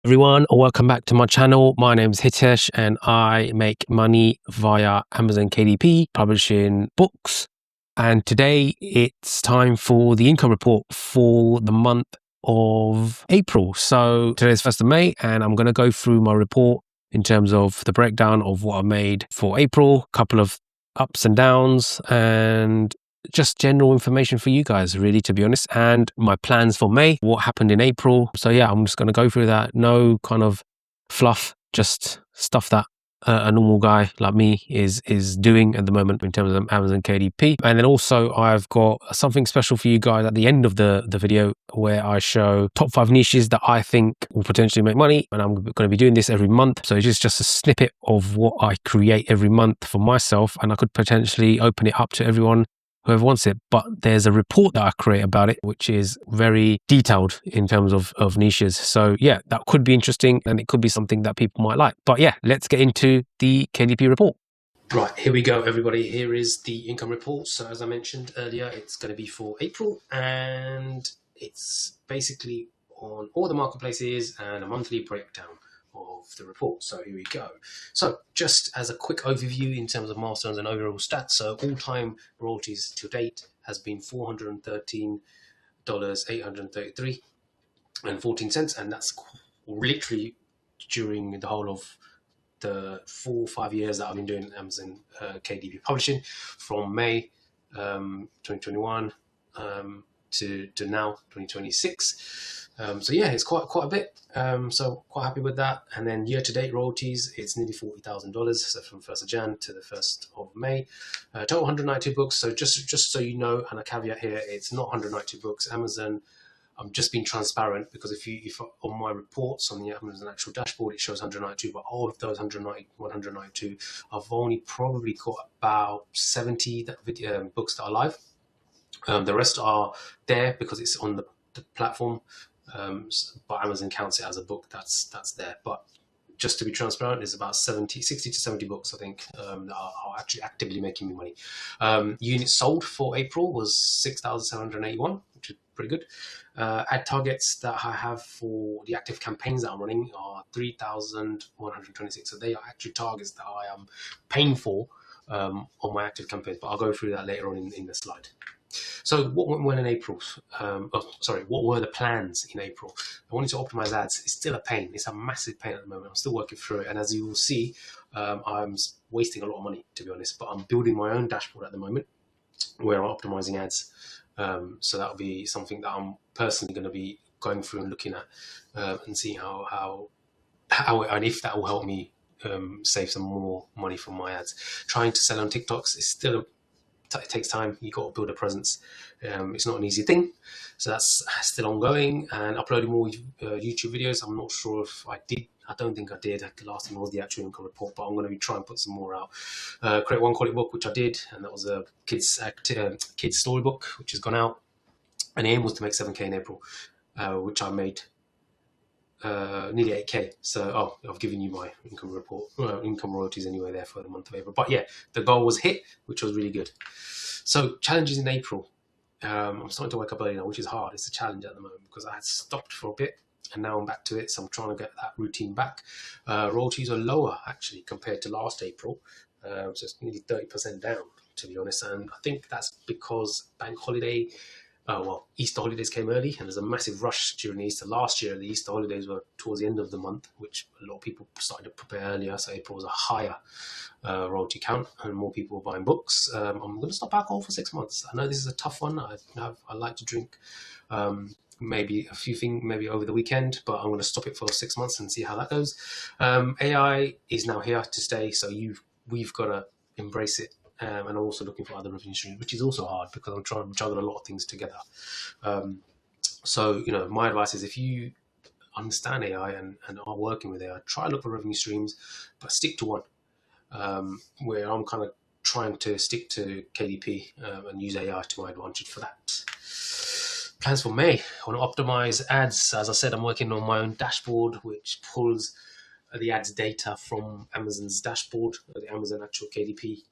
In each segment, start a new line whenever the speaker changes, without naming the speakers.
Everyone, welcome back to my channel. My name is Hitesh and I make money via Amazon KDP, publishing books. And today it's time for the income report for the month of April. So today's 1st of May and I'm going to go through my report in terms of the breakdown of what I made for April, a couple of ups and downs, and just general information for you guys, really, to be honest, and my plans for May, what happened in April. So yeah, I'm just going to go through that. No kind of fluff, just stuff that a normal guy like me is doing at the moment in terms of Amazon KDP. And then also I've got something special for you guys at the end of the video where I show top 5 niches that I think will potentially make money, and I'm going to be doing this every month. So it's just a snippet of what I create every month for myself, and I could potentially open it up to everyone, whoever wants it. But there's a report that I create about it, which is very detailed in terms of niches. So yeah, that could be interesting and it could be something that people might like. But yeah, let's get into the KDP report. Right, here we go, everybody. Here is the income report. So as I mentioned earlier, it's going to be for April, and it's basically on all the marketplaces and a monthly breakdown of the report. So here we go. So just as a quick overview in terms of milestones and overall stats. So all-time royalties to date has been $413,833.14, and that's literally during the whole of the 4 or 5 years that I've been doing Amazon KDP publishing, from May 2021 to now 2026. So yeah, it's quite a bit. So quite happy with that. And then year-to-date royalties, it's nearly $40,000. So from 1st of Jan to the 1st of May, total 192 books. So just so you know, and a caveat here, it's not 192 books. Amazon, I'm just being transparent, because if on my reports on the Amazon actual dashboard, it shows 192, but all of those 192, I've only probably got about 70 books that are live. The rest are there because it's on the platform, but Amazon counts it as a book that's there. But just to be transparent, there's about 60 to 70 books, I think, that are actually actively making me money. Units sold for April was 6,781, which is pretty good. Ad targets that I have for the active campaigns that I'm running are 3,126. So they are actually targets that I am paying for on my active campaigns, but I'll go through that later on in the slide. So what went well in April? What were the plans in April? I wanted to optimize ads. It's still a pain. It's a massive pain at the moment. I'm still working through it. And as you will see, I'm wasting a lot of money, to be honest. But I'm building my own dashboard at the moment where I'm optimizing ads. So that'll be something that I'm personally going to be going through and looking at and seeing how and if that will help me save some more money from my ads. Trying to sell on TikToks is still it takes time. You got to build a presence. It's not an easy thing, so that's still ongoing. And uploading more YouTube videos, I'm not sure if I did. I don't think I did. The last time was the actual income report, but I'm going to be trying to put some more out. Create one quality book, which I did, and that was a kids storybook, which has gone out. And the aim was to make 7K in April, which I made nearly 8K. So I've given you my income report, income royalties anyway there for the month of April. But yeah, the goal was hit, which was really good. So challenges in April. I'm starting to wake up early now, which is hard. It's a challenge at the moment because I had stopped for a bit and now I'm back to it. So I'm trying to get that routine back. Royalties are lower actually compared to last April. So it's nearly 30% down, to be honest. And I think that's because bank holiday, Easter holidays came early, and there's a massive rush during Easter. Last year, the Easter holidays were towards the end of the month, which a lot of people started to prepare earlier. So April was a higher royalty count, and more people were buying books. I'm going to stop alcohol for 6 months. I know this is a tough one. I like to drink maybe a few things, maybe over the weekend, but I'm going to stop it for 6 months and see how that goes. AI is now here to stay, so we've got to embrace it. And also looking for other revenue streams, which is also hard because I'm trying to juggle a lot of things together. So, my advice is if you understand AI and are working with AI, try to look for revenue streams, but stick to one. Where I'm kind of trying to stick to KDP and use AI to my advantage for that. Plans for May. I want to optimize ads. As I said, I'm working on my own dashboard, which pulls the ads data from Amazon's dashboard, the Amazon actual KDP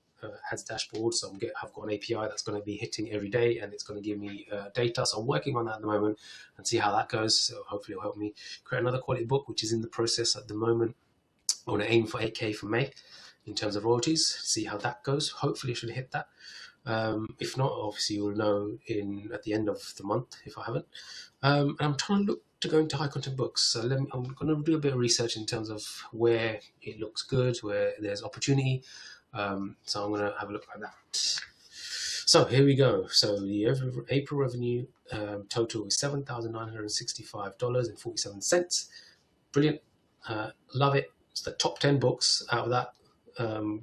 ads dashboard. So I've got an API that's going to be hitting every day, and it's going to give me data. So I'm working on that at the moment and see how that goes. So hopefully it'll help me create another quality book, which is in the process at the moment. I want to aim for 8K for May in terms of royalties. See how that goes. Hopefully it should hit that. If not, obviously you'll know at the end of the month if I haven't. And I'm trying to look to go into high content books. So I'm going to do a bit of research in terms of where it looks good, where there's opportunity. So I'm going to have a look at that. So here we go. So the April revenue total is $7,965.47. Brilliant. Love it. It's the top 10 books out of that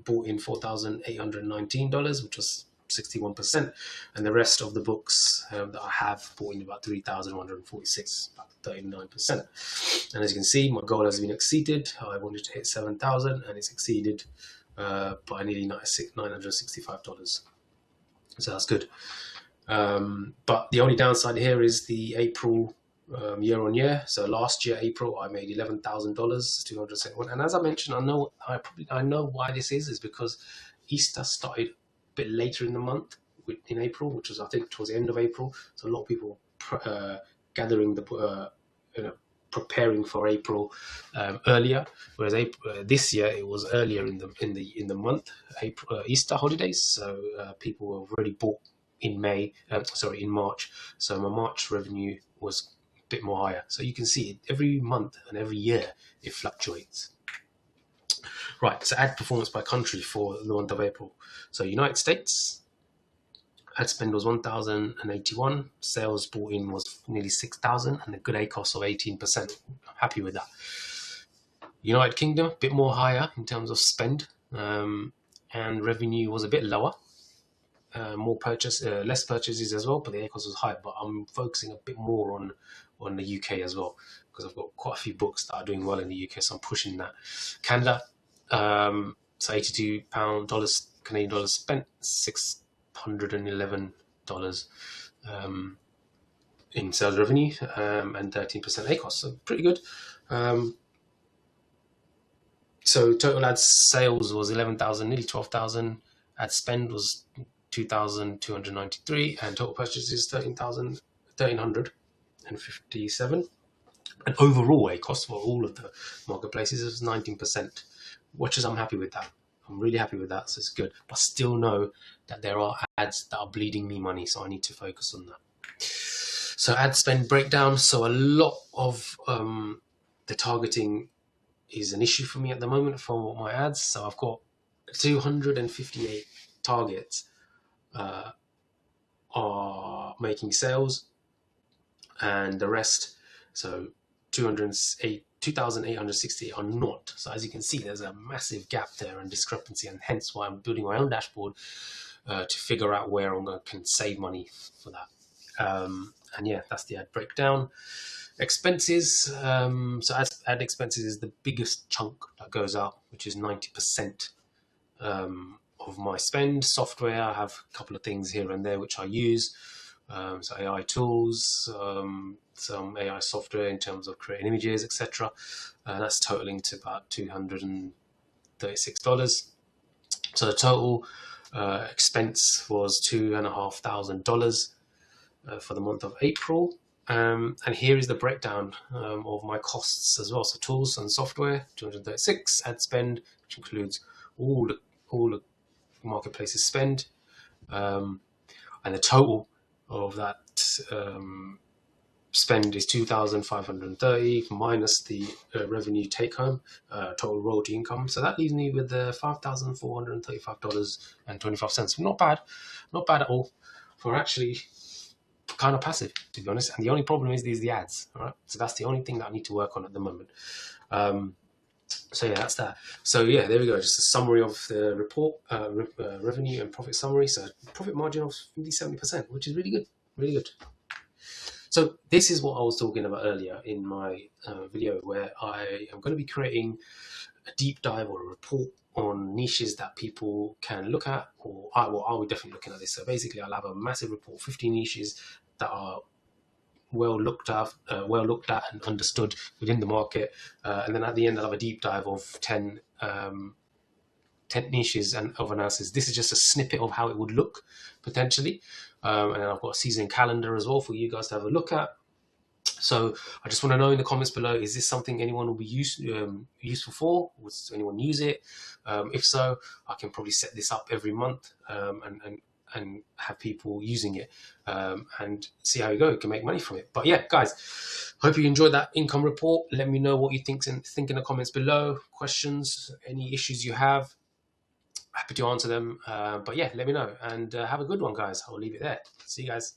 bought in $4,819, which was 61%, and the rest of the books that I have bought in about 3,146, about 39%. And as you can see, my goal has been exceeded. I wanted to hit 7,000, and it's exceeded by nearly $965. So that's good. But the only downside here is the April year on year. So last year April I made $11,000, 271. And as I mentioned, I know why this is because Easter started a bit later in the month in April, which was I think towards the end of April. So a lot of people gathering preparing for April earlier, whereas this year it was earlier in the month, April, Easter holidays. So people have already bought in March. So my March revenue was a bit more higher. So you can see every month and every year it fluctuates. Right, so ad performance by country for the month of April. So United States, ad spend was 1,081. Sales bought in was nearly 6,000, and a good ACOS of 18%. I'm happy with that. United Kingdom, a bit more higher in terms of spend, and revenue was a bit lower. Less purchases as well, but the ACOS was high. But I'm focusing a bit more on the UK as well, because I've got quite a few books that are doing well in the UK, so I'm pushing that. Canada, so £82 Canadian dollars spent, $611 in sales revenue, and 13% ACOS, so pretty good. So total ad sales was 11,000, nearly 12,000. Ad spend was 2,293, and total purchases 1,357. And overall ACOS for all of the marketplaces is 19%, which is I'm happy with that. I'm really happy with that, so it's good. But still know that there are ads that are bleeding me money, so I need to focus on that. So ad spend breakdown. So a lot of the targeting is an issue for me at the moment for my ads. So I've got 258 targets are making sales, and the rest, so 2,860 are not. So as you can see, there's a massive gap there and discrepancy, and hence why I'm building my own dashboard to figure out where I can save money for that. And yeah, that's the ad breakdown. Expenses, so ad expenses is the biggest chunk that goes up, which is 90% of my spend. Software, I have a couple of things here and there which I use. So AI tools, some AI software in terms of creating images, etc. That's totaling to about $236. So the total expense was $2,500 for the month of April. And here is the breakdown of my costs as well. So tools and software, 236. Ad spend, which includes all the marketplaces spend, and the total of that spend is 2,530 minus the revenue take home, total royalty income. So that leaves me with the $5,435.25. Not bad at all for actually kind of passive, to be honest. And the only problem is the ads. All right, so that's the only thing that I need to work on at the moment. So yeah, that's that. So yeah, there we go. Just a summary of the report, revenue and profit summary. So profit margin of 70%, which is really good, really good. So this is what I was talking about earlier in my video, where I am going to be creating a deep dive or a report on niches that people can look at, or I will definitely looking at this. So basically, I'll have a massive report, 15 niches that are well looked at and understood within the market, and then at the end I'll have a deep dive of 10 10 niches and of analysis. This is just a snippet of how it would look potentially. And then I've got a season calendar as well for you guys to have a look at. So I just want to know in the comments below, is this something anyone will be useful for? Would anyone use it? If so, I can probably set this up every month and have people using it and see how you go. You can make money from it. But yeah, guys, hope you enjoyed that income report. Let me know what you think in the comments below. Questions, any issues you have, happy to answer them. But yeah, let me know, and have a good one, guys. I'll leave it there. See you guys.